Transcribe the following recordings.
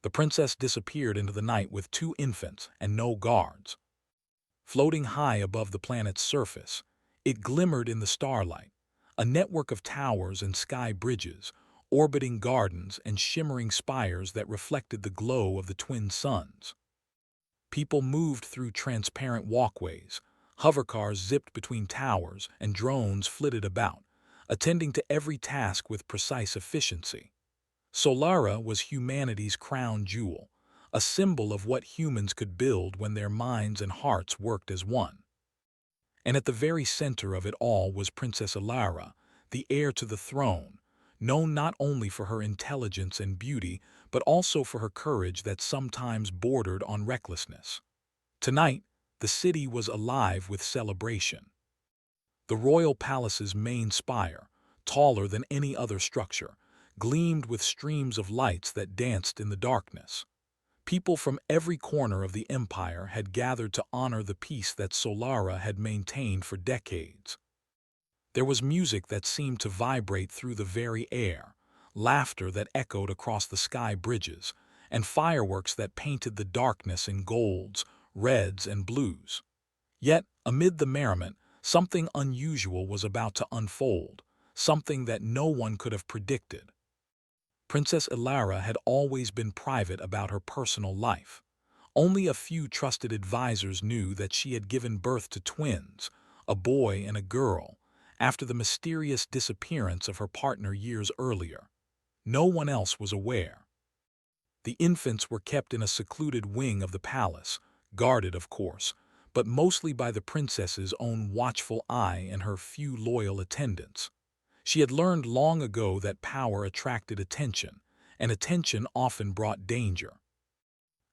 The princess disappeared into the night with 2 infants and no guards. Floating high above the planet's surface, it glimmered in the starlight, a network of towers and sky bridges, orbiting gardens and shimmering spires that reflected the glow of the twin suns. People moved through transparent walkways, hovercars zipped between towers, and drones flitted about, attending to every task with precise efficiency. Solara was humanity's crown jewel, a symbol of what humans could build when their minds and hearts worked as one. And at the very center of it all was Princess Alara, the heir to the throne, known not only for her intelligence and beauty, but also for her courage that sometimes bordered on recklessness. Tonight, the city was alive with celebration. The royal palace's main spire, taller than any other structure, gleamed with streams of lights that danced in the darkness. People from every corner of the empire had gathered to honor the peace that Solara had maintained for decades. There was music that seemed to vibrate through the very air, laughter that echoed across the sky bridges, and fireworks that painted the darkness in golds, reds, and blues. Yet, amid the merriment, something unusual was about to unfold, something that no one could have predicted. Princess Ilara had always been private about her personal life. Only a few trusted advisors knew that she had given birth to twins, a boy and a girl, after the mysterious disappearance of her partner years earlier. No one else was aware. The infants were kept in a secluded wing of the palace, guarded, of course, but mostly by the princess's own watchful eye and her few loyal attendants. She had learned long ago that power attracted attention, and attention often brought danger.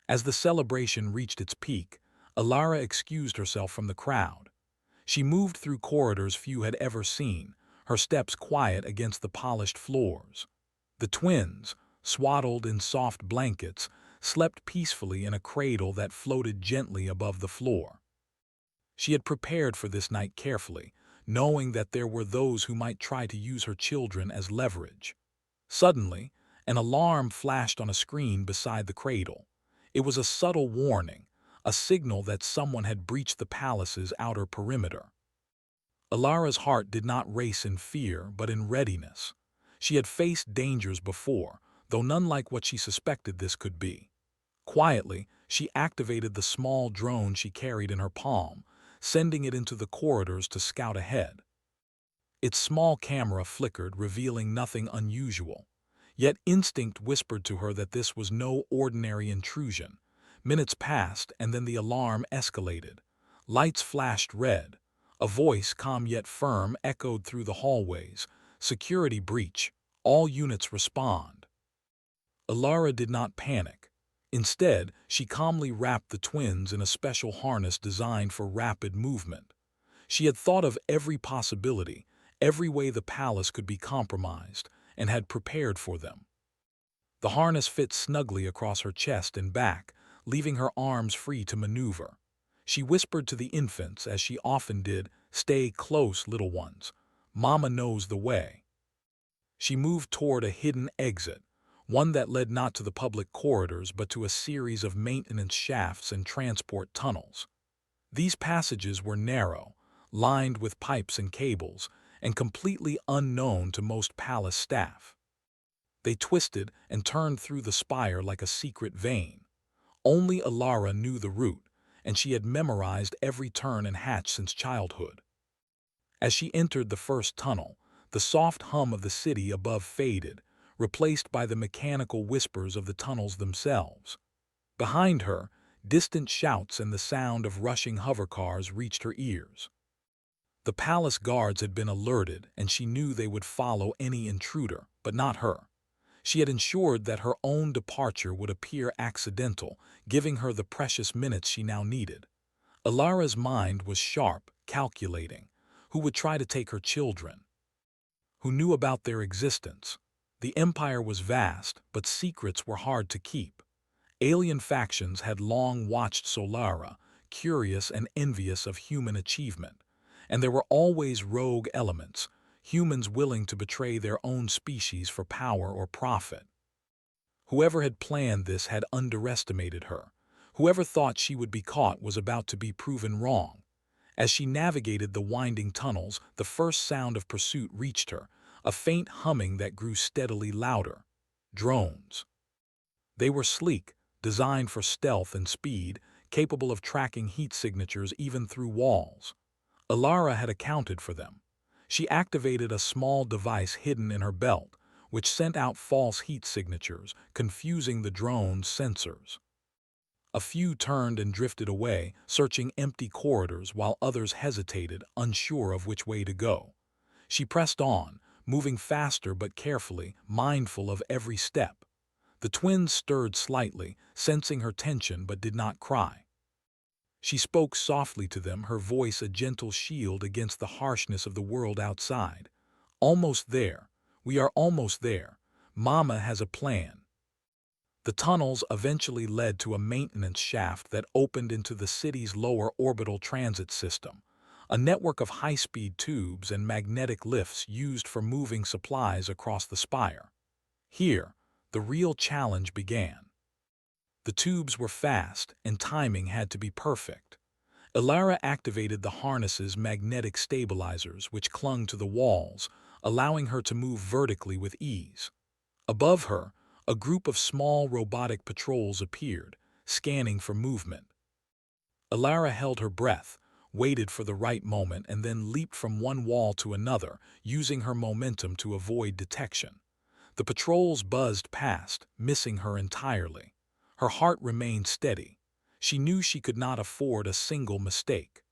As the celebration reached its peak, Alara excused herself from the crowd. She moved through corridors few had ever seen, her steps quiet against the polished floors. The twins, swaddled in soft blankets, slept peacefully in a cradle that floated gently above the floor. She had prepared for this night carefully, knowing that there were those who might try to use her children as leverage. Suddenly, an alarm flashed on a screen beside the cradle. It was a subtle warning, a signal that someone had breached the palace's outer perimeter. Alara's heart did not race in fear, but in readiness. She had faced dangers before, though none like what she suspected this could be. Quietly, she activated the small drone she carried in her palm, sending it into the corridors to scout ahead. Its small camera flickered, revealing nothing unusual. Yet instinct whispered to her that this was no ordinary intrusion. Minutes passed, and then the alarm escalated. Lights flashed red. A voice, calm yet firm, echoed through the hallways. "Security breach. All units respond." Alara did not panic. Instead, she calmly wrapped the twins in a special harness designed for rapid movement. She had thought of every possibility, every way the palace could be compromised, and had prepared for them. The harness fit snugly across her chest and back, leaving her arms free to maneuver. She whispered to the infants, as she often did, "Stay close, little ones. Mama knows the way." She moved toward a hidden exit, one that led not to the public corridors but to a series of maintenance shafts and transport tunnels. These passages were narrow, lined with pipes and cables, and completely unknown to most palace staff. They twisted and turned through the spire like a secret vein. Only Alara knew the route, and she had memorized every turn and hatch since childhood. As she entered the first tunnel, the soft hum of the city above faded, replaced by the mechanical whispers of the tunnels themselves. Behind her, distant shouts and the sound of rushing hovercars reached her ears. The palace guards had been alerted, and she knew they would follow any intruder, but not her. She had ensured that her own departure would appear accidental, giving her the precious minutes she now needed. Alara's mind was sharp, calculating. Who would try to take her children? Who knew about their existence? The empire was vast, but secrets were hard to keep. Alien factions had long watched Solara, curious and envious of human achievement. And there were always rogue elements, humans willing to betray their own species for power or profit. Whoever had planned this had underestimated her. Whoever thought she would be caught was about to be proven wrong. As she navigated the winding tunnels, the first sound of pursuit reached her, a faint humming that grew steadily louder. Drones. They were sleek, designed for stealth and speed, capable of tracking heat signatures even through walls. Alara had accounted for them. She activated a small device hidden in her belt, which sent out false heat signatures, confusing the drone's sensors. A few turned and drifted away, searching empty corridors while others hesitated, unsure of which way to go. She pressed on, moving faster but carefully, mindful of every step. The twins stirred slightly, sensing her tension but did not cry. She spoke softly to them, her voice a gentle shield against the harshness of the world outside. "Almost there. We are almost there. Mama has a plan." The tunnels eventually led to a maintenance shaft that opened into the city's lower orbital transit system, a network of high-speed tubes and magnetic lifts used for moving supplies across the spire. Here, the real challenge began. The tubes were fast, and timing had to be perfect. Alara activated the harness's magnetic stabilizers, which clung to the walls, allowing her to move vertically with ease. Above her, a group of small robotic patrols appeared, scanning for movement. Alara held her breath, waited for the right moment, and then leaped from one wall to another, using her momentum to avoid detection. The patrols buzzed past, missing her entirely. Her heart remained steady. She knew she could not afford a single mistake.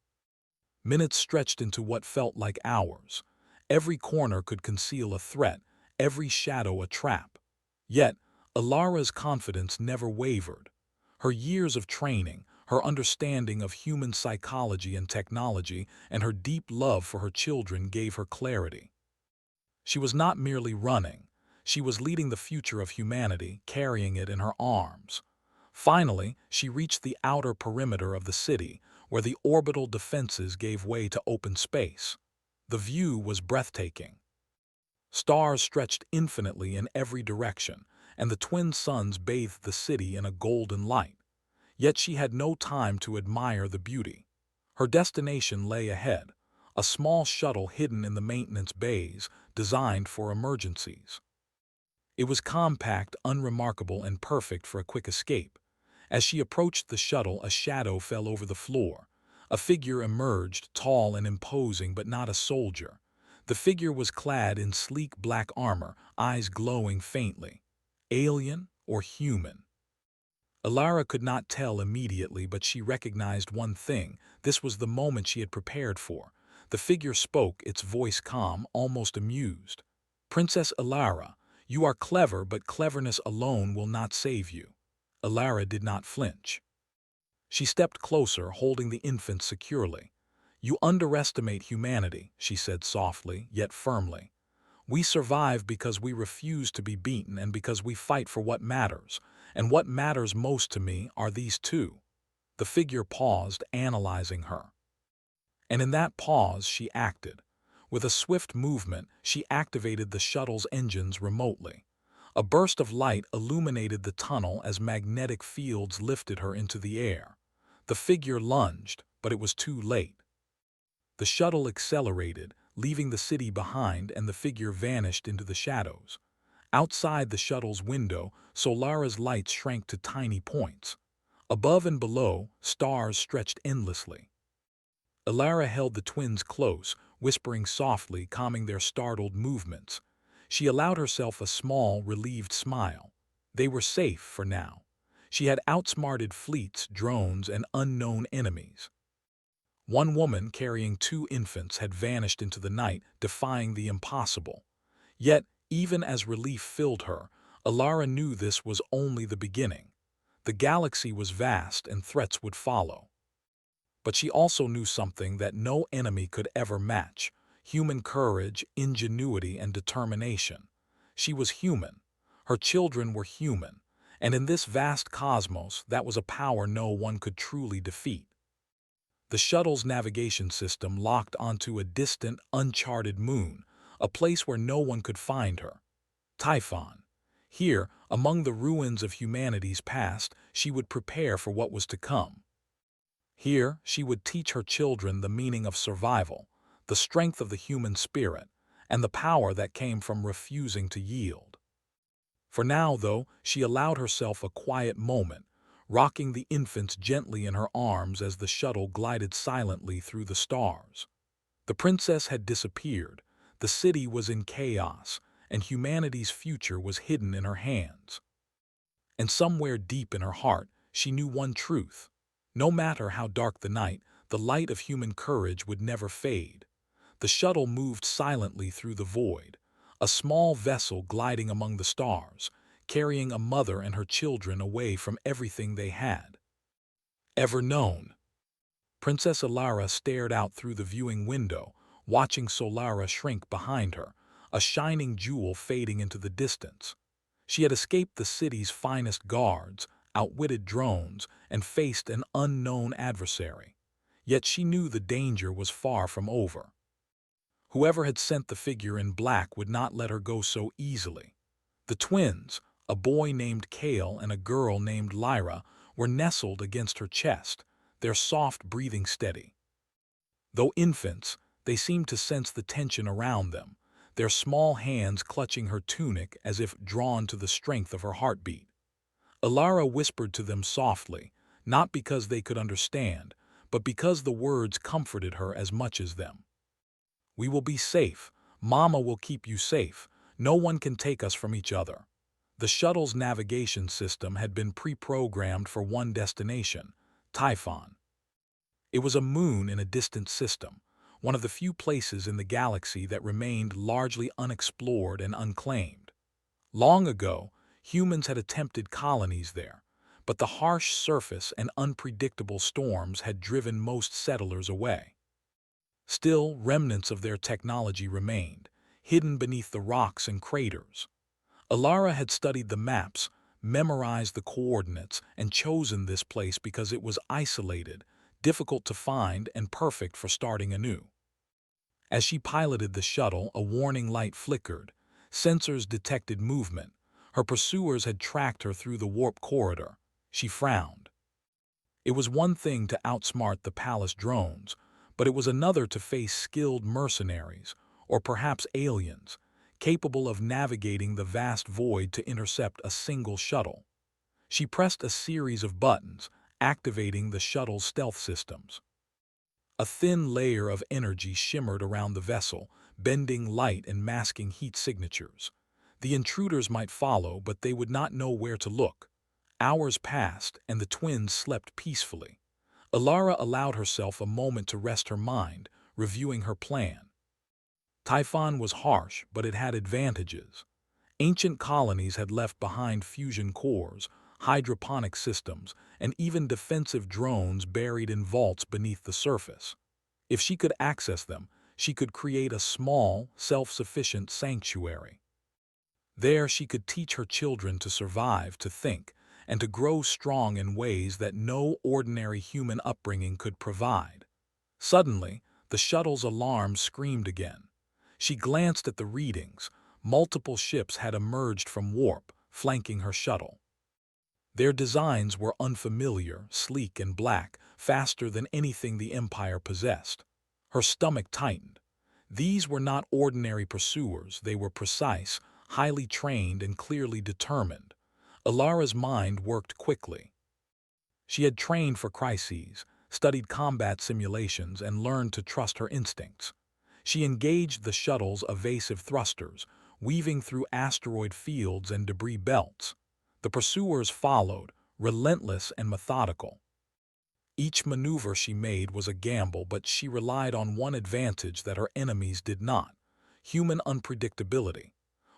Minutes stretched into what felt like hours. Every corner could conceal a threat, every shadow a trap. Yet, Alara's confidence never wavered. Her years of training, her understanding of human psychology and technology, and her deep love for her children gave her clarity. She was not merely running. She was leading the future of humanity, carrying it in her arms. Finally, she reached the outer perimeter of the city, where the orbital defenses gave way to open space. The view was breathtaking. Stars stretched infinitely in every direction, and the twin suns bathed the city in a golden light. Yet she had no time to admire the beauty. Her destination lay ahead, a small shuttle hidden in the maintenance bays, designed for emergencies. It was compact, unremarkable, and perfect for a quick escape. As she approached the shuttle, a shadow fell over the floor. A figure emerged, tall and imposing, but not a soldier. The figure was clad in sleek black armor, eyes glowing faintly. Alien or human? Alara could not tell immediately, but she recognized one thing. This was the moment she had prepared for. The figure spoke, its voice calm, almost amused. "Princess Alara, you are clever, but cleverness alone will not save you." Alara did not flinch. She stepped closer, holding the infant securely. "You underestimate humanity," she said softly, yet firmly. "We survive because we refuse to be beaten and because we fight for what matters. And what matters most to me are these two." The figure paused, analyzing her. And in that pause, she acted. With a swift movement, she activated the shuttle's engines remotely. A burst of light illuminated the tunnel as magnetic fields lifted her into the air. The figure lunged, but it was too late. The shuttle accelerated, leaving the city behind, and the figure vanished into the shadows. Outside the shuttle's window, Solara's lights shrank to tiny points. Above and below, stars stretched endlessly. Alara held the twins close, whispering softly, calming their startled movements. She allowed herself a small, relieved smile. They were safe for now. She had outsmarted fleets, drones, and unknown enemies. One woman carrying two infants had vanished into the night, defying the impossible. Yet, even as relief filled her, Alara knew this was only the beginning. The galaxy was vast and threats would follow. But she also knew something that no enemy could ever match: human courage, ingenuity, and determination. She was human. Her children were human. And in this vast cosmos, that was a power no one could truly defeat. The shuttle's navigation system locked onto a distant, uncharted moon, a place where no one could find her. Typhon. Here, among the ruins of humanity's past, she would prepare for what was to come. Here, she would teach her children the meaning of survival, the strength of the human spirit, and the power that came from refusing to yield. For now, though, she allowed herself a quiet moment, rocking the infants gently in her arms as the shuttle glided silently through the stars. The princess had disappeared, the city was in chaos, and humanity's future was hidden in her hands. And somewhere deep in her heart, she knew one truth. No matter how dark the night, the light of human courage would never fade. The shuttle moved silently through the void, a small vessel gliding among the stars, carrying a mother and her children away from everything they had ever known. Princess Alara stared out through the viewing window, watching Solara shrink behind her, a shining jewel fading into the distance. She had escaped the city's finest guards, outwitted drones, and faced an unknown adversary. Yet she knew the danger was far from over. Whoever had sent the figure in black would not let her go so easily. The twins, a boy named Kale and a girl named Lyra, were nestled against her chest, their soft breathing steady. Though infants, they seemed to sense the tension around them, their small hands clutching her tunic as if drawn to the strength of her heartbeat. Alara whispered to them softly, not because they could understand, but because the words comforted her as much as them. "We will be safe. Mama will keep you safe. No one can take us from each other." The shuttle's navigation system had been pre-programmed for one destination, Typhon. It was a moon in a distant system, one of the few places in the galaxy that remained largely unexplored and unclaimed. Long ago, humans had attempted colonies there, but the harsh surface and unpredictable storms had driven most settlers away. Still, remnants of their technology remained, hidden beneath the rocks and craters. Alara had studied the maps, memorized the coordinates, and chosen this place because it was isolated, difficult to find, and perfect for starting anew. As she piloted the shuttle, a warning light flickered. Sensors detected movement. Her pursuers had tracked her through the warp corridor. She frowned. It was one thing to outsmart the palace drones, but it was another to face skilled mercenaries, or perhaps aliens, capable of navigating the vast void to intercept a single shuttle. She pressed a series of buttons, activating the shuttle's stealth systems. A thin layer of energy shimmered around the vessel, bending light and masking heat signatures. The intruders might follow, but they would not know where to look. Hours passed, and the twins slept peacefully. Alara allowed herself a moment to rest her mind, reviewing her plan. Typhon was harsh, but it had advantages. Ancient colonies had left behind fusion cores, hydroponic systems, and even defensive drones buried in vaults beneath the surface. If she could access them, she could create a small, self-sufficient sanctuary. There she could teach her children to survive, to think, and to grow strong in ways that no ordinary human upbringing could provide. Suddenly, the shuttle's alarm screamed again. She glanced at the readings. Multiple ships had emerged from warp, flanking her shuttle. Their designs were unfamiliar, sleek and black, faster than anything the Empire possessed. Her stomach tightened. These were not ordinary pursuers, they were precise, highly trained and clearly determined. Alara's mind worked quickly. She had trained for crises, studied combat simulations, and learned to trust her instincts. She engaged the shuttle's evasive thrusters, weaving through asteroid fields and debris belts. The pursuers followed, relentless and methodical. Each maneuver she made was a gamble, but she relied on one advantage that her enemies did not: human unpredictability.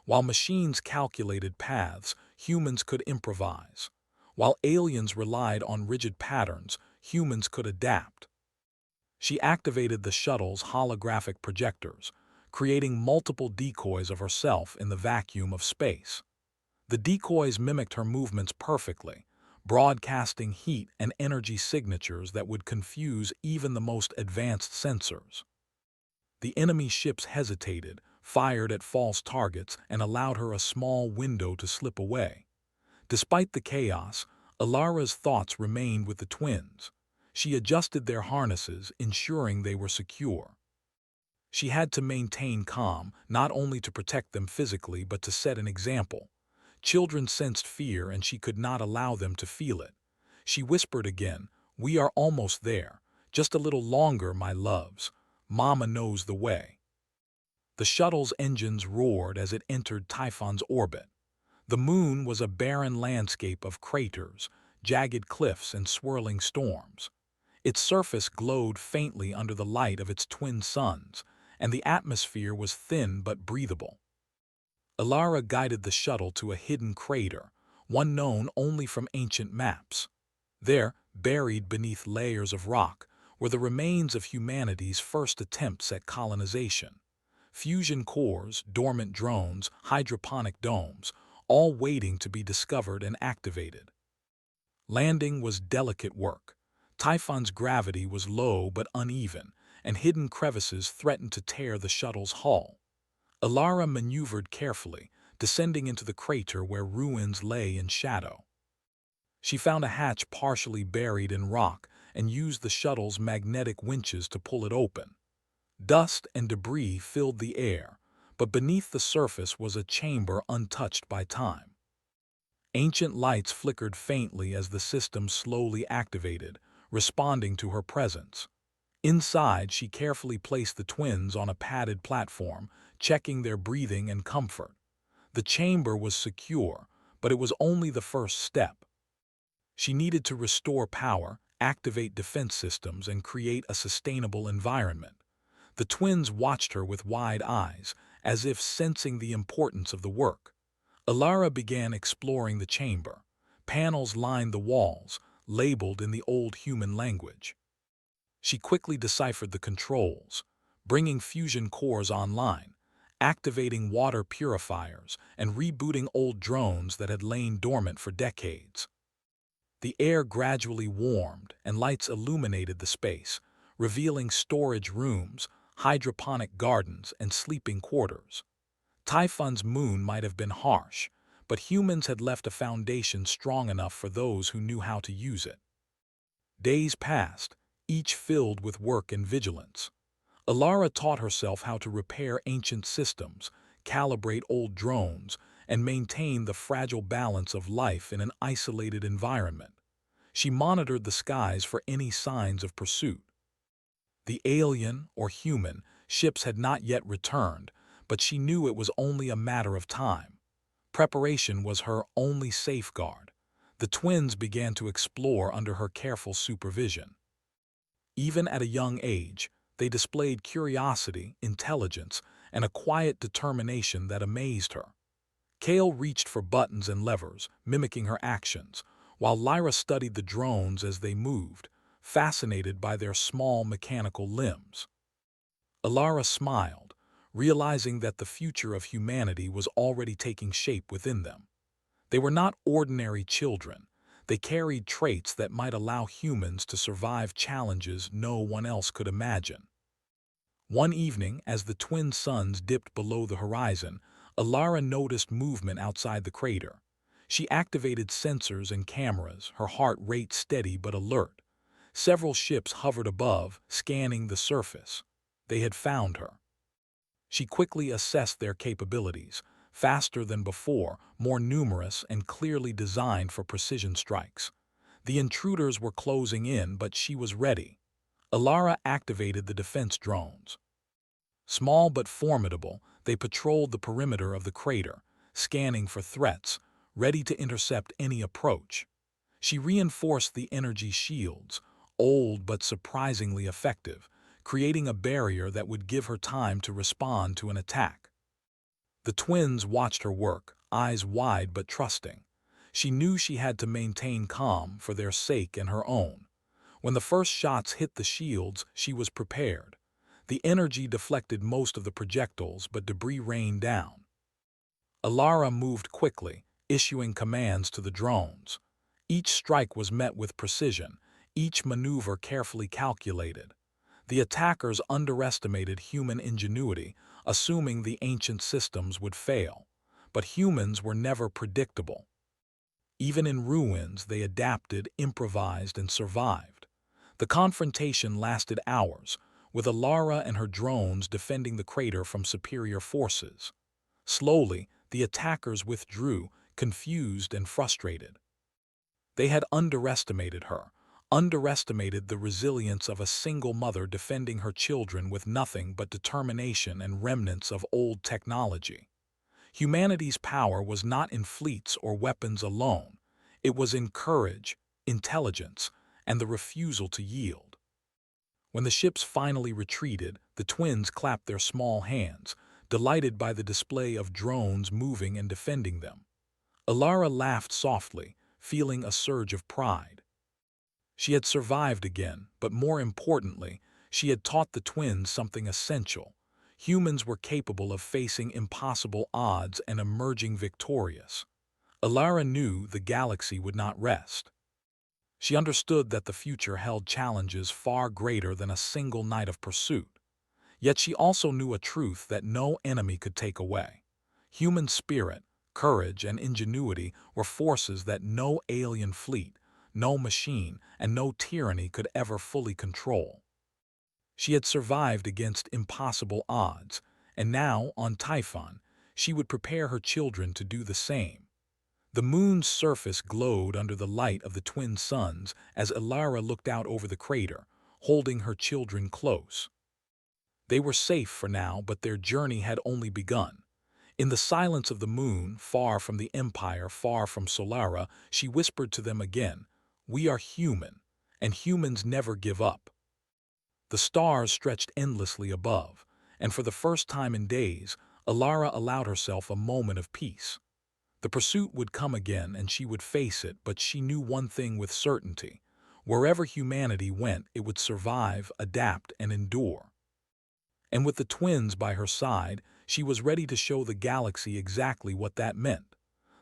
While machines calculated paths, humans could improvise. While aliens relied on rigid patterns, humans could adapt. She activated the shuttle's holographic projectors, creating multiple decoys of herself in the vacuum of space. The decoys mimicked her movements perfectly, broadcasting heat and energy signatures that would confuse even the most advanced sensors. The enemy ships hesitated, fired at false targets, and allowed her a small window to slip away. Despite the chaos, Alara's thoughts remained with the twins. She adjusted their harnesses, ensuring they were secure. She had to maintain calm, not only to protect them physically but to set an example. Children sensed fear and she could not allow them to feel it. She whispered again, "We are almost there. Just a little longer, my loves. Mama knows the way." The shuttle's engines roared as it entered Typhon's orbit. The moon was a barren landscape of craters, jagged cliffs, and swirling storms. Its surface glowed faintly under the light of its twin suns, and the atmosphere was thin but breathable. Alara guided the shuttle to a hidden crater, one known only from ancient maps. There, buried beneath layers of rock, were the remains of humanity's first attempts at colonization. Fusion cores, dormant drones, hydroponic domes, all waiting to be discovered and activated. Landing was delicate work. Typhon's gravity was low but uneven, and hidden crevices threatened to tear the shuttle's hull. Alara maneuvered carefully, descending into the crater where ruins lay in shadow. She found a hatch partially buried in rock and used the shuttle's magnetic winches to pull it open. Dust and debris filled the air, but beneath the surface was a chamber untouched by time. Ancient lights flickered faintly as the system slowly activated, responding to her presence. Inside, she carefully placed the twins on a padded platform, checking their breathing and comfort. The chamber was secure, but it was only the first step. She needed to restore power, activate defense systems, and create a sustainable environment. The twins watched her with wide eyes, as if sensing the importance of the work. Alara began exploring the chamber. Panels lined the walls, labeled in the old human language. She quickly deciphered the controls, bringing fusion cores online, activating water purifiers, and rebooting old drones that had lain dormant for decades. The air gradually warmed, and lights illuminated the space, revealing storage rooms, hydroponic gardens, and sleeping quarters. Typhon's moon might have been harsh, but humans had left a foundation strong enough for those who knew how to use it. Days passed, each filled with work and vigilance. Alara taught herself how to repair ancient systems, calibrate old drones, and maintain the fragile balance of life in an isolated environment. She monitored the skies for any signs of pursuit. The alien, or human, ships had not yet returned, but she knew it was only a matter of time. Preparation was her only safeguard. The twins began to explore under her careful supervision. Even at a young age, they displayed curiosity, intelligence, and a quiet determination that amazed her. Kale reached for buttons and levers, mimicking her actions, while Lyra studied the drones as they moved, fascinated by their small mechanical limbs. Alara smiled, realizing that the future of humanity was already taking shape within them. They were not ordinary children. They carried traits that might allow humans to survive challenges no one else could imagine. One evening, as the twin suns dipped below the horizon, Alara noticed movement outside the crater. She activated sensors and cameras, her heart rate steady but alert. Several ships hovered above, scanning the surface. They had found her. She quickly assessed their capabilities, faster than before, more numerous, and clearly designed for precision strikes. The intruders were closing in, but she was ready. Alara activated the defense drones. Small but formidable, they patrolled the perimeter of the crater, scanning for threats, ready to intercept any approach. She reinforced the energy shields, old but surprisingly effective, creating a barrier that would give her time to respond to an attack. The twins watched her work, eyes wide but trusting. She knew she had to maintain calm for their sake and her own. When the first shots hit the shields, she was prepared. The energy deflected most of the projectiles, but debris rained down. Alara moved quickly, issuing commands to the drones. Each strike was met with precision, each maneuver carefully calculated. The attackers underestimated human ingenuity, assuming the ancient systems would fail. But humans were never predictable. Even in ruins, they adapted, improvised, and survived. The confrontation lasted hours, with Alara and her drones defending the crater from superior forces. Slowly, the attackers withdrew, confused and frustrated. They had underestimated her, underestimated the resilience of a single mother defending her children with nothing but determination and remnants of old technology. Humanity's power was not in fleets or weapons alone. It was in courage, intelligence, and the refusal to yield. When the ships finally retreated, the twins clapped their small hands, delighted by the display of drones moving and defending them. Alara laughed softly, feeling a surge of pride. She had survived again, but more importantly, she had taught the twins something essential. Humans were capable of facing impossible odds and emerging victorious. Alara knew the galaxy would not rest. She understood that the future held challenges far greater than a single night of pursuit. Yet she also knew a truth that no enemy could take away. Human spirit, courage, and ingenuity were forces that no alien fleet, no machine, and no tyranny could ever fully control. She had survived against impossible odds, and now, on Typhon, she would prepare her children to do the same. The moon's surface glowed under the light of the twin suns as Alara looked out over the crater, holding her children close. They were safe for now, but their journey had only begun. In the silence of the moon, far from the Empire, far from Solara, she whispered to them again, "We are human, and humans never give up." The stars stretched endlessly above, and for the first time in days, Alara allowed herself a moment of peace. The pursuit would come again and she would face it, but she knew one thing with certainty. Wherever humanity went, it would survive, adapt, and endure. And with the twins by her side, she was ready to show the galaxy exactly what that meant.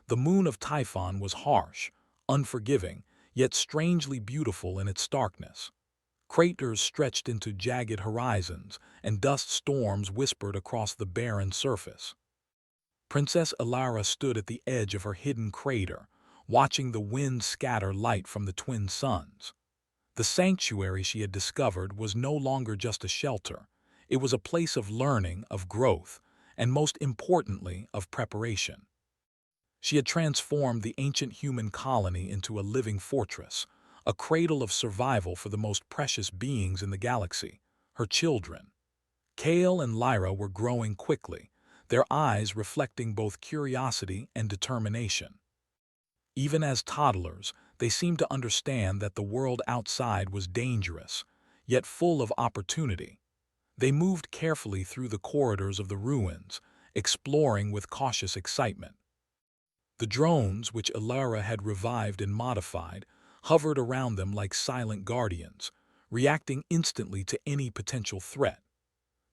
The moon of Typhon was harsh, unforgiving, yet strangely beautiful in its starkness. Craters stretched into jagged horizons, and dust storms whispered across the barren surface. Princess Alara stood at the edge of her hidden crater, watching the wind scatter light from the twin suns. The sanctuary she had discovered was no longer just a shelter. It was a place of learning, of growth, and most importantly, of preparation. She had transformed the ancient human colony into a living fortress, a cradle of survival for the most precious beings in the galaxy, her children. Kale and Lyra were growing quickly, their eyes reflecting both curiosity and determination. Even as toddlers, they seemed to understand that the world outside was dangerous, yet full of opportunity. They moved carefully through the corridors of the ruins, exploring with cautious excitement. The drones, which Alara had revived and modified, hovered around them like silent guardians, reacting instantly to any potential threat.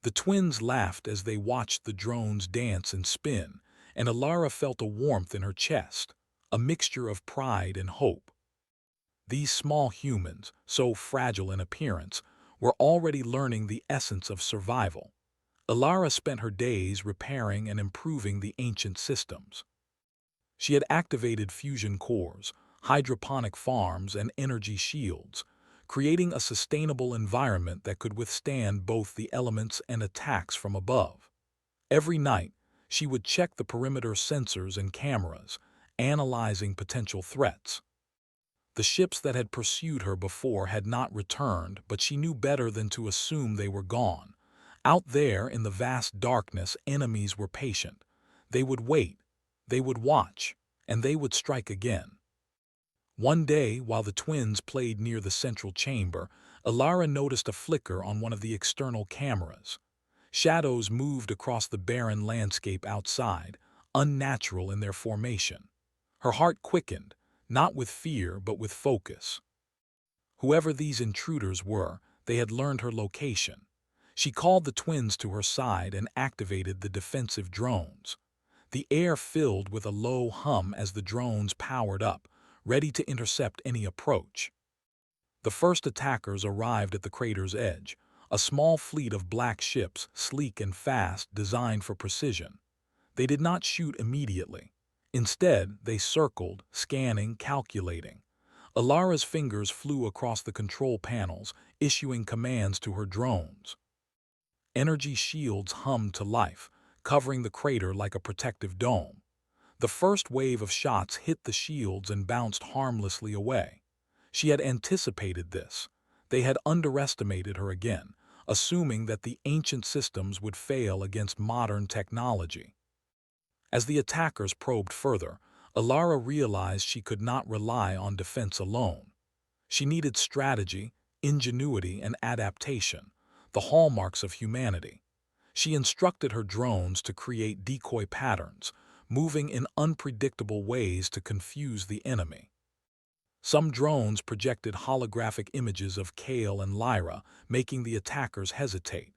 The twins laughed as they watched the drones dance and spin, and Alara felt a warmth in her chest, a mixture of pride and hope. These small humans, so fragile in appearance, were already learning the essence of survival. Alara spent her days repairing and improving the ancient systems. She had activated fusion cores, hydroponic farms, and energy shields, creating a sustainable environment that could withstand both the elements and attacks from above. Every night, she would check the perimeter sensors and cameras, analyzing potential threats. The ships that had pursued her before had not returned, but she knew better than to assume they were gone. Out there in the vast darkness, enemies were patient. They would wait, they would watch, and they would strike again. One day, while the twins played near the central chamber, Alara noticed a flicker on one of the external cameras. Shadows moved across the barren landscape outside, unnatural in their formation. Her heart quickened, not with fear but with focus. Whoever these intruders were, they had learned her location. She called the twins to her side and activated the defensive drones. The air filled with a low hum as the drones powered up, ready to intercept any approach. The first attackers arrived at the crater's edge, a small fleet of black ships, sleek and fast, designed for precision. They did not shoot immediately. Instead, they circled, scanning, calculating. Alara's fingers flew across the control panels, issuing commands to her drones. Energy shields hummed to life, covering the crater like a protective dome. The first wave of shots hit the shields and bounced harmlessly away. She had anticipated this. They had underestimated her again, assuming that the ancient systems would fail against modern technology. As the attackers probed further, Alara realized she could not rely on defense alone. She needed strategy, ingenuity, and adaptation, the hallmarks of humanity. She instructed her drones to create decoy patterns, moving in unpredictable ways to confuse the enemy. Some drones projected holographic images of Kale and Lyra, making the attackers hesitate.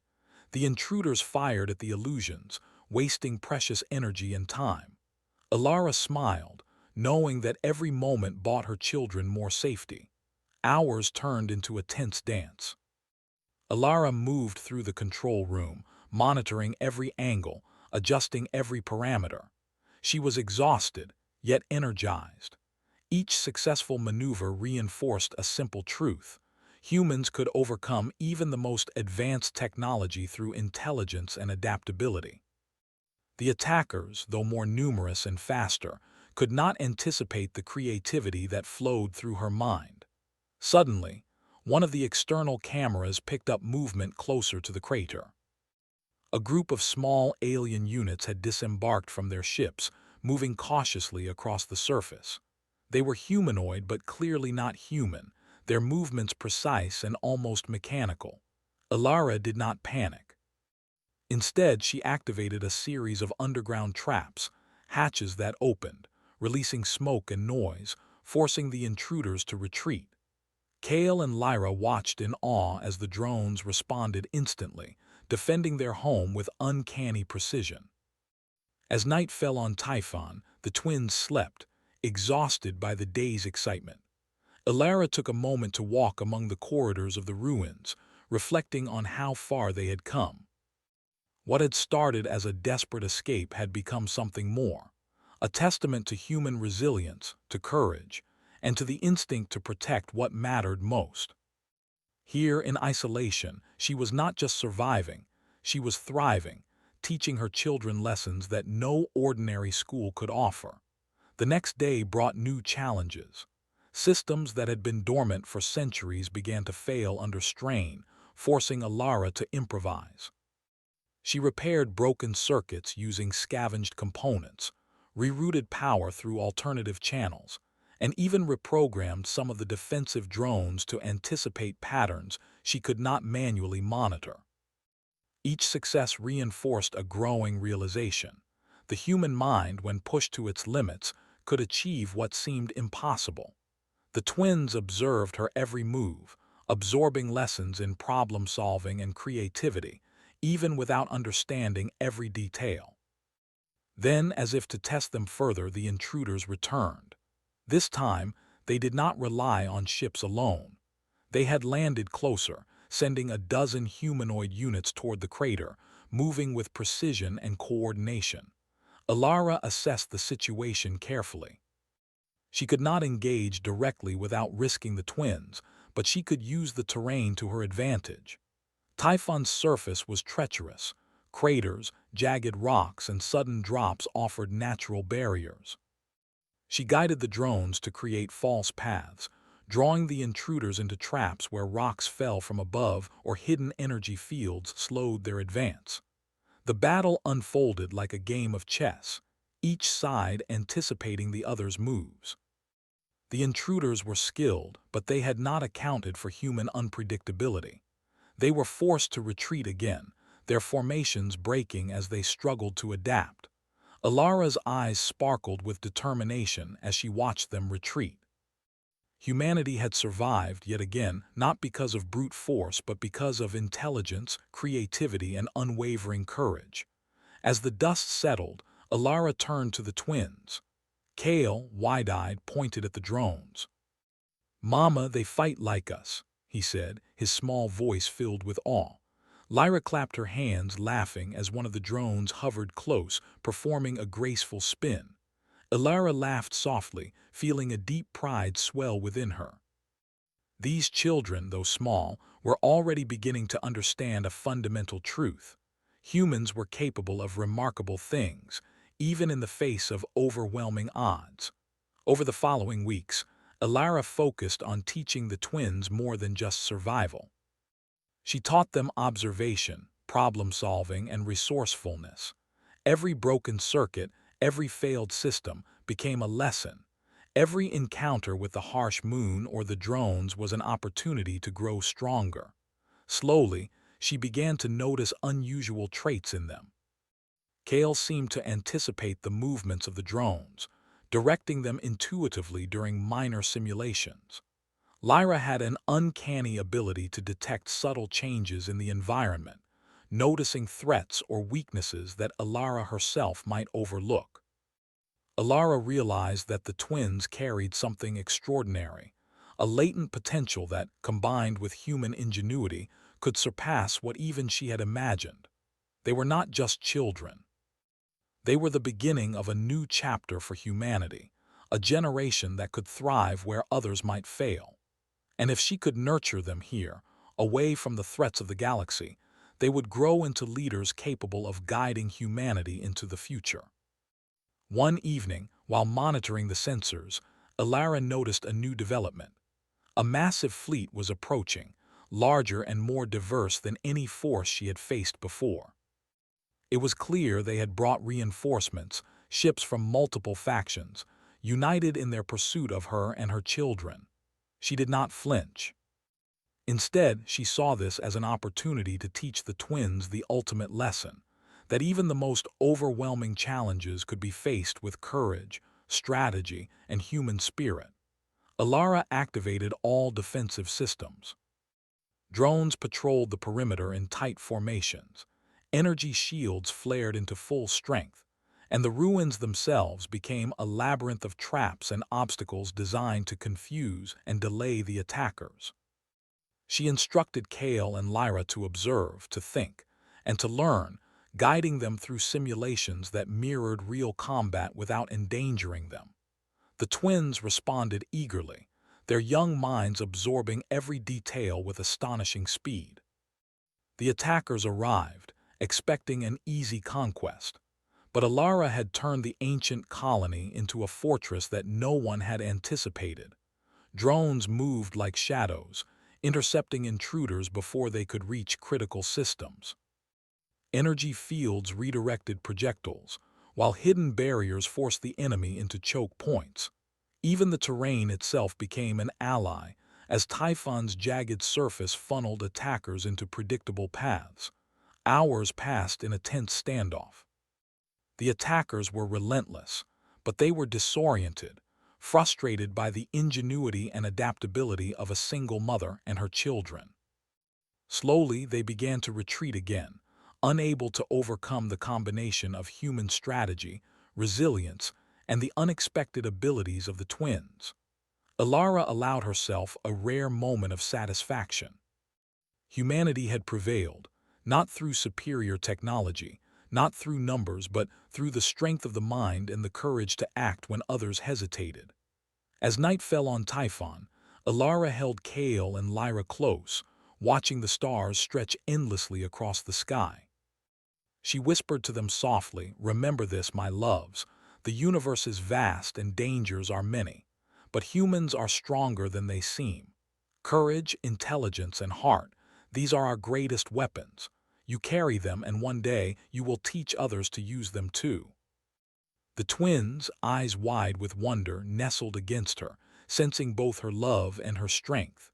The intruders fired at the illusions, wasting precious energy and time. Alara smiled, knowing that every moment bought her children more safety. Hours turned into a tense dance. Alara moved through the control room, monitoring every angle, adjusting every parameter. She was exhausted, yet energized. Each successful maneuver reinforced a simple truth. Humans could overcome even the most advanced technology through intelligence and adaptability. The attackers, though more numerous and faster, could not anticipate the creativity that flowed through her mind. Suddenly, one of the external cameras picked up movement closer to the crater. A group of small alien units had disembarked from their ships, moving cautiously across the surface. They were humanoid but clearly not human, their movements precise and almost mechanical. Alara did not panic. Instead, she activated a series of underground traps, hatches that opened, releasing smoke and noise, forcing the intruders to retreat. Kale and Lyra watched in awe as the drones responded instantly, defending their home with uncanny precision. As night fell on Typhon, the twins slept, exhausted by the day's excitement. Alara took a moment to walk among the corridors of the ruins, reflecting on how far they had come. What had started as a desperate escape had become something more, a testament to human resilience, to courage, and to the instinct to protect what mattered most. Here in isolation, she was not just surviving, she was thriving, teaching her children lessons that no ordinary school could offer. The next day brought new challenges. Systems that had been dormant for centuries began to fail under strain, forcing Alara to improvise. She repaired broken circuits using scavenged components, rerouted power through alternative channels, and even reprogrammed some of the defensive drones to anticipate patterns she could not manually monitor. Each success reinforced a growing realization. The human mind, when pushed to its limits, could achieve what seemed impossible. The twins observed her every move, absorbing lessons in problem-solving and creativity, even without understanding every detail. Then, as if to test them further, the intruders returned. This time, they did not rely on ships alone. They had landed closer, sending a dozen humanoid units toward the crater, moving with precision and coordination. Alara assessed the situation carefully. She could not engage directly without risking the twins, but she could use the terrain to her advantage. Typhon's surface was treacherous. Craters, jagged rocks, and sudden drops offered natural barriers. She guided the drones to create false paths, drawing the intruders into traps where rocks fell from above or hidden energy fields slowed their advance. The battle unfolded like a game of chess, each side anticipating the other's moves. The intruders were skilled, but they had not accounted for human unpredictability. They were forced to retreat again, their formations breaking as they struggled to adapt. Alara's eyes sparkled with determination as she watched them retreat. Humanity had survived yet again, not because of brute force, but because of intelligence, creativity, and unwavering courage. As the dust settled, Alara turned to the twins. Kale, wide-eyed, pointed at the drones. "Mama, they fight like us. he said, his small voice filled with awe. Lyra clapped her hands, laughing as one of the drones hovered close, performing a graceful spin. Alara laughed softly, feeling a deep pride swell within her. These children, though small, were already beginning to understand a fundamental truth. Humans were capable of remarkable things, even in the face of overwhelming odds. Over the following weeks, Alara focused on teaching the twins more than just survival. She taught them observation, problem-solving, and resourcefulness. Every broken circuit, every failed system became a lesson. Every encounter with the harsh moon or the drones was an opportunity to grow stronger. Slowly, she began to notice unusual traits in them. Kale seemed to anticipate the movements of the drones, directing them intuitively during minor simulations. Lyra had an uncanny ability to detect subtle changes in the environment, noticing threats or weaknesses that Alara herself might overlook. Alara realized that the twins carried something extraordinary, a latent potential that, combined with human ingenuity, could surpass what even she had imagined. They were not just children. They were the beginning of a new chapter for humanity, a generation that could thrive where others might fail. And if she could nurture them here, away from the threats of the galaxy, they would grow into leaders capable of guiding humanity into the future. One evening, while monitoring the sensors, Alara noticed a new development. A massive fleet was approaching, larger and more diverse than any force she had faced before. It was clear they had brought reinforcements, ships from multiple factions, united in their pursuit of her and her children. She did not flinch. Instead, she saw this as an opportunity to teach the twins the ultimate lesson, that even the most overwhelming challenges could be faced with courage, strategy, and human spirit. Alara activated all defensive systems. Drones patrolled the perimeter in tight formations. Energy shields flared into full strength, and the ruins themselves became a labyrinth of traps and obstacles designed to confuse and delay the attackers. She instructed Kale and Lyra to observe, to think, and to learn, guiding them through simulations that mirrored real combat without endangering them. The twins responded eagerly, their young minds absorbing every detail with astonishing speed. The attackers arrived, expecting an easy conquest, but Alara had turned the ancient colony into a fortress that no one had anticipated. Drones moved like shadows, intercepting intruders before they could reach critical systems. Energy fields redirected projectiles, while hidden barriers forced the enemy into choke points. Even the terrain itself became an ally, as Typhon's jagged surface funneled attackers into predictable paths. Hours passed in a tense standoff. The attackers were relentless, but they were disoriented, frustrated by the ingenuity and adaptability of a single mother and her children. Slowly, they began to retreat again, unable to overcome the combination of human strategy, resilience, and the unexpected abilities of the twins. Alara allowed herself a rare moment of satisfaction. Humanity had prevailed, not through superior technology, not through numbers, but through the strength of the mind and the courage to act when others hesitated. As night fell on Typhon, Alara held Kale and Lyra close, watching the stars stretch endlessly across the sky. She whispered to them softly, "Remember this, my loves. The universe is vast and dangers are many, but humans are stronger than they seem. Courage, intelligence, and heart, these are our greatest weapons. You carry them, and one day you will teach others to use them too." The twins, eyes wide with wonder, nestled against her, sensing both her love and her strength.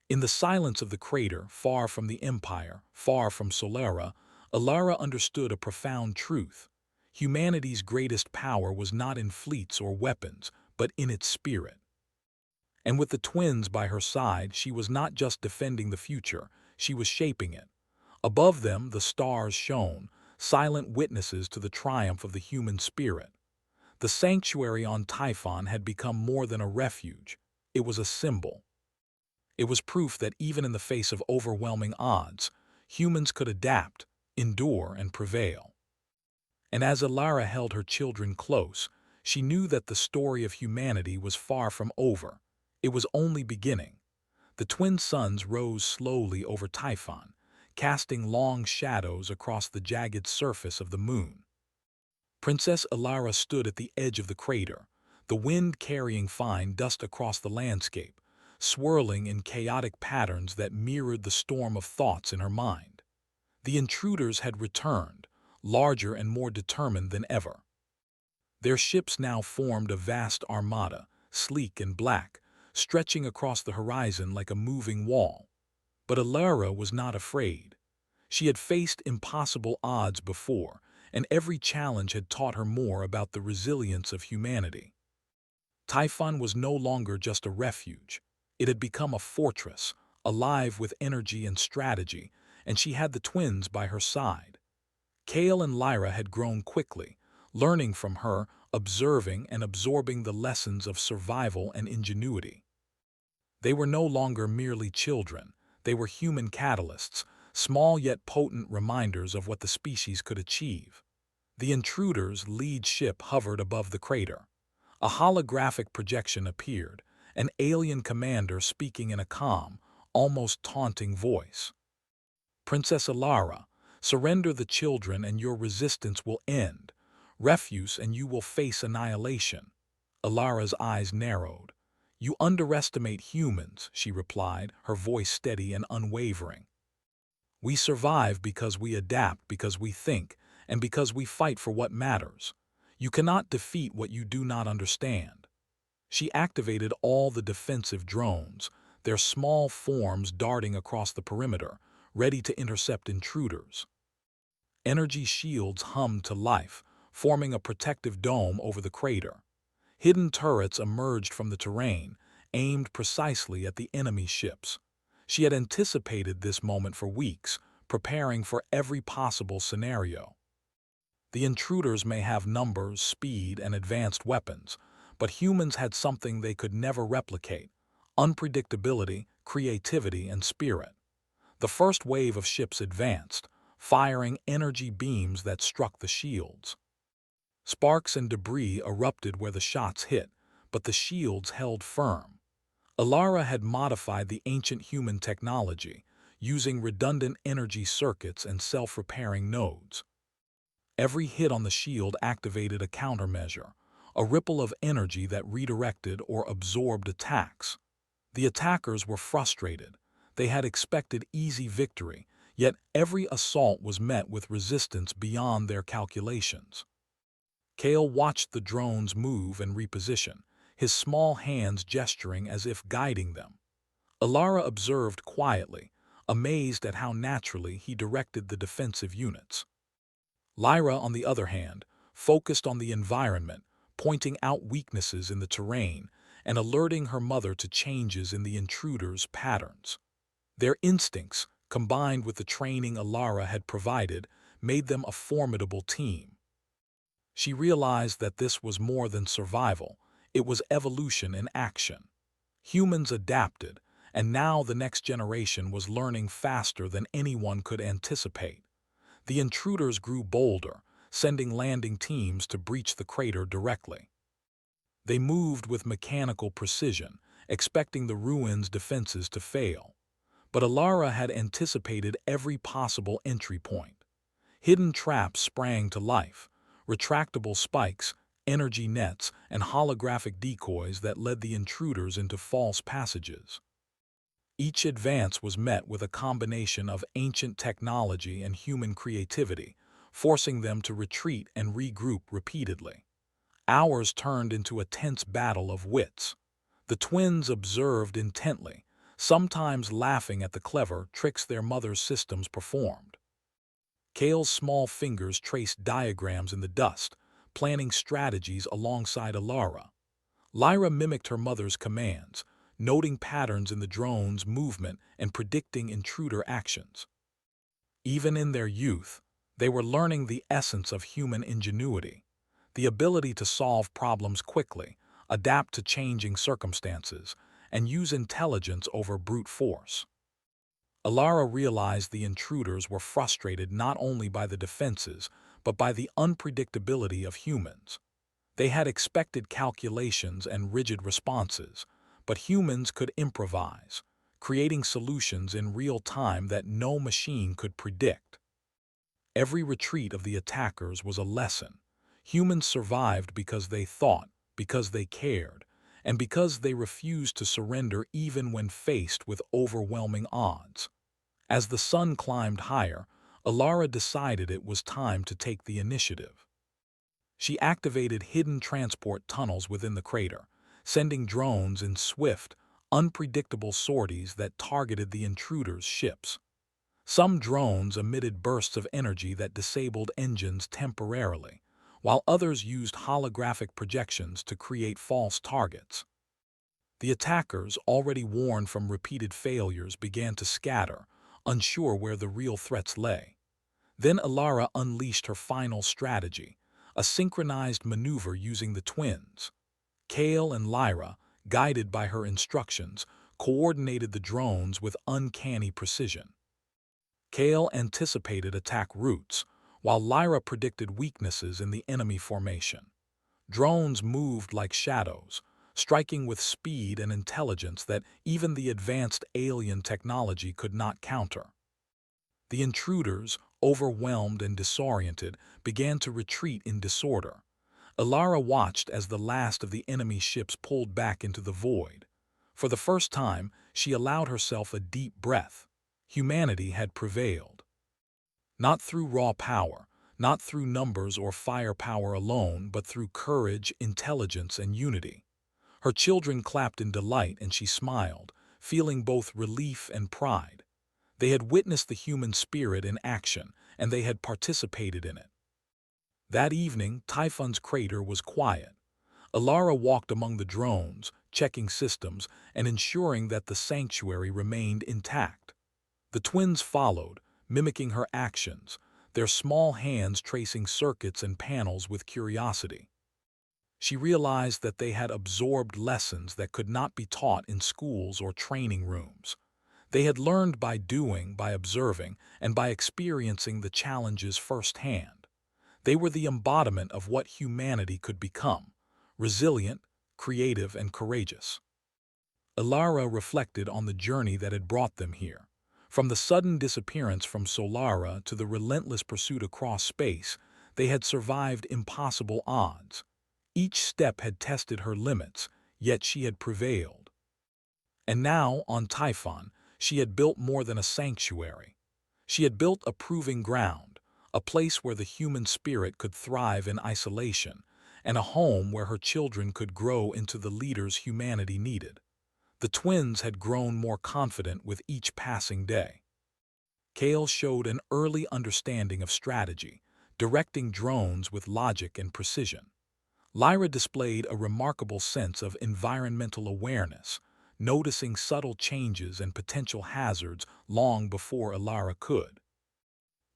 In the silence of the crater, far from the Empire, far from Solera, Alara understood a profound truth. Humanity's greatest power was not in fleets or weapons, but in its spirit. And with the twins by her side, she was not just defending the future, she was shaping it. Above them, the stars shone, silent witnesses to the triumph of the human spirit. The sanctuary on Typhon had become more than a refuge. It was a symbol. It was proof that even in the face of overwhelming odds, humans could adapt, endure, and prevail. And as Alara held her children close, she knew that the story of humanity was far from over. It was only beginning. The twin suns rose slowly over Typhon, casting long shadows across the jagged surface of the moon. Princess Alara stood at the edge of the crater, the wind carrying fine dust across the landscape, swirling in chaotic patterns that mirrored the storm of thoughts in her mind. The intruders had returned, larger and more determined than ever. Their ships now formed a vast armada, sleek and black, stretching across the horizon like a moving wall. But Alara was not afraid. She had faced impossible odds before, and every challenge had taught her more about the resilience of humanity. Typhon was no longer just a refuge. It had become a fortress, alive with energy and strategy, and she had the twins by her side. Kale and Lyra had grown quickly, learning from her, observing and absorbing the lessons of survival and ingenuity. They were no longer merely children. They were human catalysts, small yet potent reminders of what the species could achieve. The intruder's lead ship hovered above the crater. A holographic projection appeared, an alien commander speaking in a calm, almost taunting voice. "Princess Alara, surrender the children and your resistance will end. Refuse and you will face annihilation." Alara's eyes narrowed. "You underestimate humans," she replied, her voice steady and unwavering. "We survive because we adapt, because we think, and because we fight for what matters. You cannot defeat what you do not understand." She activated all the defensive drones, their small forms darting across the perimeter, ready to intercept intruders. Energy shields hummed to life, forming a protective dome over the crater. Hidden turrets emerged from the terrain, aimed precisely at the enemy ships. She had anticipated this moment for weeks, preparing for every possible scenario. The intruders may have numbers, speed, and advanced weapons, but humans had something they could never replicate: unpredictability, creativity, and spirit. The first wave of ships advanced, firing energy beams that struck the shields. Sparks and debris erupted where the shots hit, but the shields held firm. Alara had modified the ancient human technology, using redundant energy circuits and self-repairing nodes. Every hit on the shield activated a countermeasure, a ripple of energy that redirected or absorbed attacks. The attackers were frustrated. They had expected easy victory, yet every assault was met with resistance beyond their calculations. Kale watched the drones move and reposition, his small hands gesturing as if guiding them. Alara observed quietly, amazed at how naturally he directed the defensive units. Lyra, on the other hand, focused on the environment, pointing out weaknesses in the terrain and alerting her mother to changes in the intruders' patterns. Their instincts, combined with the training Alara had provided, made them a formidable team. She realized that this was more than survival, it was evolution in action. Humans adapted, and now the next generation was learning faster than anyone could anticipate. The intruders grew bolder, sending landing teams to breach the crater directly. They moved with mechanical precision, expecting the ruins' defenses to fail. But Alara had anticipated every possible entry point. Hidden traps sprang to life, retractable spikes, energy nets, and holographic decoys that led the intruders into false passages. Each advance was met with a combination of ancient technology and human creativity, forcing them to retreat and regroup repeatedly. Hours turned into a tense battle of wits. The twins observed intently, sometimes laughing at the clever tricks their mother's systems performed. Kale's small fingers traced diagrams in the dust, planning strategies alongside Alara. Lyra mimicked her mother's commands, noting patterns in the drone's movement and predicting intruder actions. Even in their youth, they were learning the essence of human ingenuity, the ability to solve problems quickly, adapt to changing circumstances, and use intelligence over brute force. Alara realized the intruders were frustrated not only by the defenses, but by the unpredictability of humans. They had expected calculations and rigid responses, but humans could improvise, creating solutions in real time that no machine could predict. Every retreat of the attackers was a lesson. Humans survived because they thought, because they cared, and because they refused to surrender even when faced with overwhelming odds. As the sun climbed higher, Alara decided it was time to take the initiative. She activated hidden transport tunnels within the crater, sending drones in swift, unpredictable sorties that targeted the intruders' ships. Some drones emitted bursts of energy that disabled engines temporarily, while others used holographic projections to create false targets. The attackers, already worn from repeated failures, began to scatter, unsure where the real threats lay. Then Alara unleashed her final strategy, a synchronized maneuver using the twins. Kale and Lyra, guided by her instructions, coordinated the drones with uncanny precision. Kale anticipated attack routes, while Lyra predicted weaknesses in the enemy formation. Drones moved like shadows, striking with speed and intelligence that even the advanced alien technology could not counter. The intruders, overwhelmed and disoriented, began to retreat in disorder. Alara watched as the last of the enemy ships pulled back into the void. For the first time, she allowed herself a deep breath. Humanity had prevailed. Not through raw power, not through numbers or firepower alone, but through courage, intelligence, and unity. Her children clapped in delight and she smiled, feeling both relief and pride. They had witnessed the human spirit in action, and they had participated in it. That evening, Typhon's crater was quiet. Alara walked among the drones, checking systems and ensuring that the sanctuary remained intact. The twins followed, mimicking her actions, their small hands tracing circuits and panels with curiosity. She realized that they had absorbed lessons that could not be taught in schools or training rooms. They had learned by doing, by observing, and by experiencing the challenges firsthand. They were the embodiment of what humanity could become: resilient, creative, and courageous. Alara reflected on the journey that had brought them here. From the sudden disappearance from Solara to the relentless pursuit across space, they had survived impossible odds. Each step had tested her limits, yet she had prevailed. And now, on Typhon, she had built more than a sanctuary. She had built a proving ground, a place where the human spirit could thrive in isolation, and a home where her children could grow into the leaders humanity needed. The twins had grown more confident with each passing day. Kale showed an early understanding of strategy, directing drones with logic and precision. Lyra displayed a remarkable sense of environmental awareness, noticing subtle changes and potential hazards long before Alara could.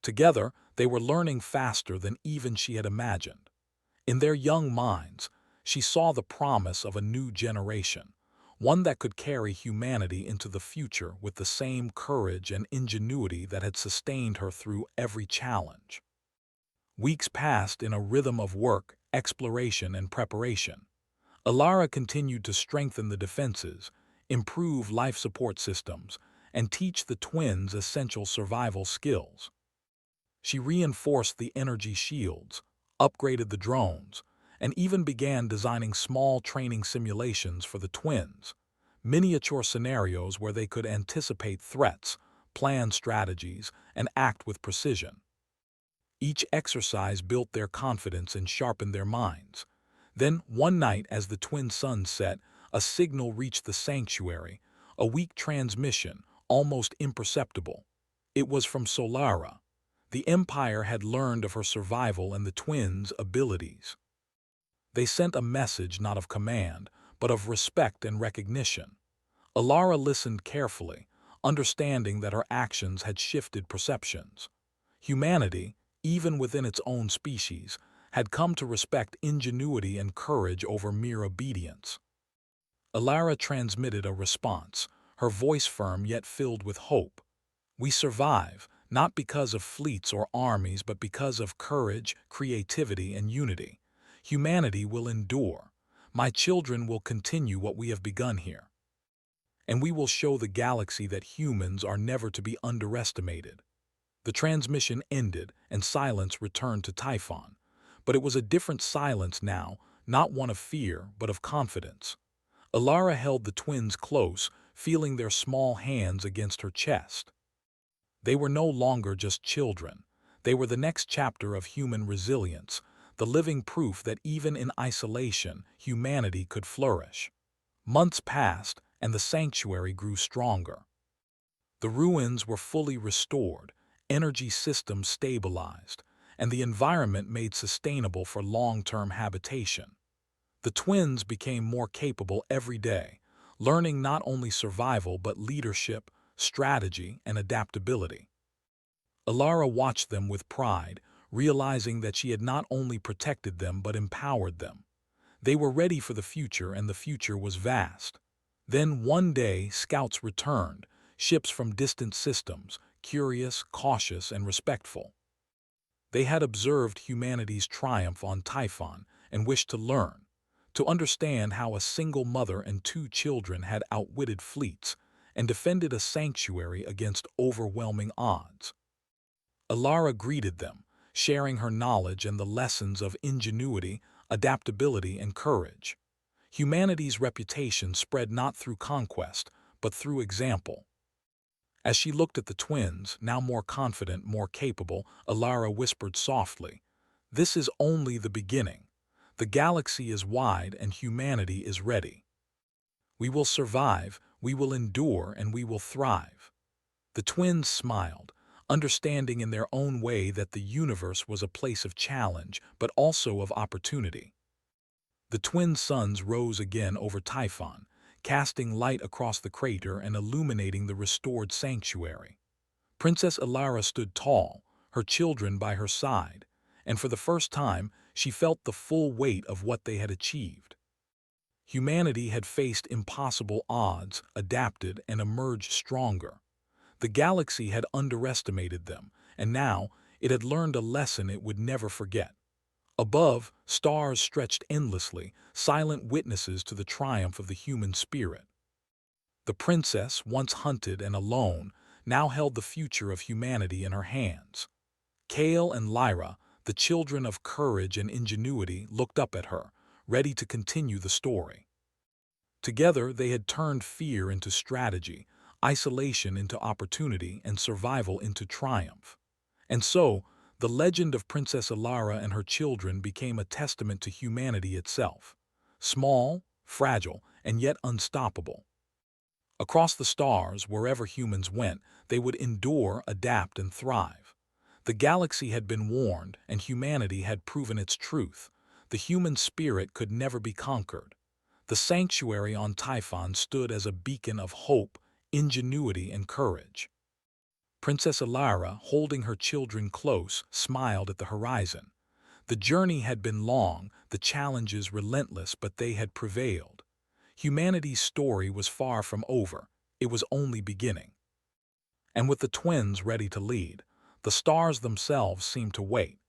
Together, they were learning faster than even she had imagined. In their young minds, she saw the promise of a new generation, one that could carry humanity into the future with the same courage and ingenuity that had sustained her through every challenge. Weeks passed in a rhythm of work, exploration, and preparation. Alara continued to strengthen the defenses, improve life support systems, and teach the twins essential survival skills. She reinforced the energy shields, upgraded the drones, and even began designing small training simulations for the twins, miniature scenarios where they could anticipate threats, plan strategies, and act with precision. Each exercise built their confidence and sharpened their minds. Then, one night as the twin suns set, a signal reached the sanctuary, a weak transmission, almost imperceptible. It was from Solara. The Empire had learned of her survival and the twins' abilities. They sent a message not of command, but of respect and recognition. Alara listened carefully, understanding that her actions had shifted perceptions. Humanity, even within its own species, had come to respect ingenuity and courage over mere obedience. Alara transmitted a response, her voice firm yet filled with hope. We survive, not because of fleets or armies, but because of courage, creativity, and unity. Humanity will endure. My children will continue what we have begun here. And we will show the galaxy that humans are never to be underestimated. The transmission ended, and silence returned to Typhon. But it was a different silence now, not one of fear, but of confidence. Alara held the twins close, feeling their small hands against her chest. They were no longer just children. They were the next chapter of human resilience, the living proof that even in isolation, humanity could flourish. Months passed, and the sanctuary grew stronger. The ruins were fully restored, energy systems stabilized, and the environment made sustainable for long-term habitation. The twins became more capable every day, learning not only survival but leadership, strategy, and adaptability. Alara watched them with pride, realizing that she had not only protected them but empowered them. They were ready for the future, and the future was vast. Then one day, scouts returned, ships from distant systems, curious, cautious, and respectful. They had observed humanity's triumph on Typhon and wished to learn, to understand how a single mother and two children had outwitted fleets and defended a sanctuary against overwhelming odds. Alara greeted them, sharing her knowledge and the lessons of ingenuity, adaptability, and courage. Humanity's reputation spread not through conquest, but through example. As she looked at the twins, now more confident, more capable, Alara whispered softly, "This is only the beginning. The galaxy is wide and humanity is ready. We will survive, we will endure, and we will thrive." The twins smiled, understanding in their own way that the universe was a place of challenge, but also of opportunity. The twin suns rose again over Typhon, casting light across the crater and illuminating the restored sanctuary. Princess Alara stood tall, her children by her side, and for the first time she felt the full weight of what they had achieved. Humanity had faced impossible odds, adapted, and emerged stronger. The galaxy had underestimated them, and now it had learned a lesson it would never forget. Above, stars stretched endlessly, silent witnesses to the triumph of the human spirit. The princess, once hunted and alone, now held the future of humanity in her hands. Kale and Lyra, the children of courage and ingenuity, looked up at her, ready to continue the story. Together, they had turned fear into strategy, isolation into opportunity, and survival into triumph. And so, the legend of Princess Alara and her children became a testament to humanity itself. Small, fragile, and yet unstoppable. Across the stars, wherever humans went, they would endure, adapt, and thrive. The galaxy had been warned, and humanity had proven its truth. The human spirit could never be conquered. The sanctuary on Typhon stood as a beacon of hope, ingenuity, and courage. Princess Alara, holding her children close, smiled at the horizon. The journey had been long, the challenges relentless, but they had prevailed. Humanity's story was far from over, it was only beginning. And with the twins ready to lead, the stars themselves seemed to wait,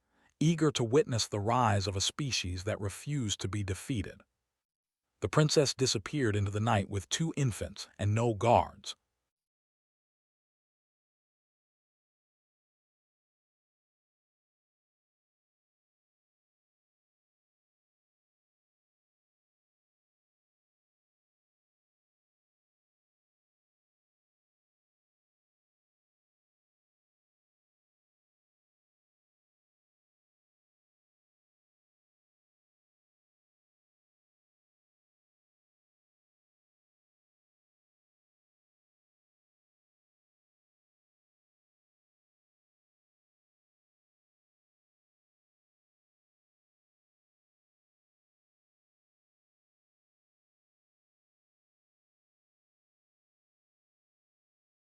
eager to witness the rise of a species that refused to be defeated. The princess disappeared into the night with two infants and no guards.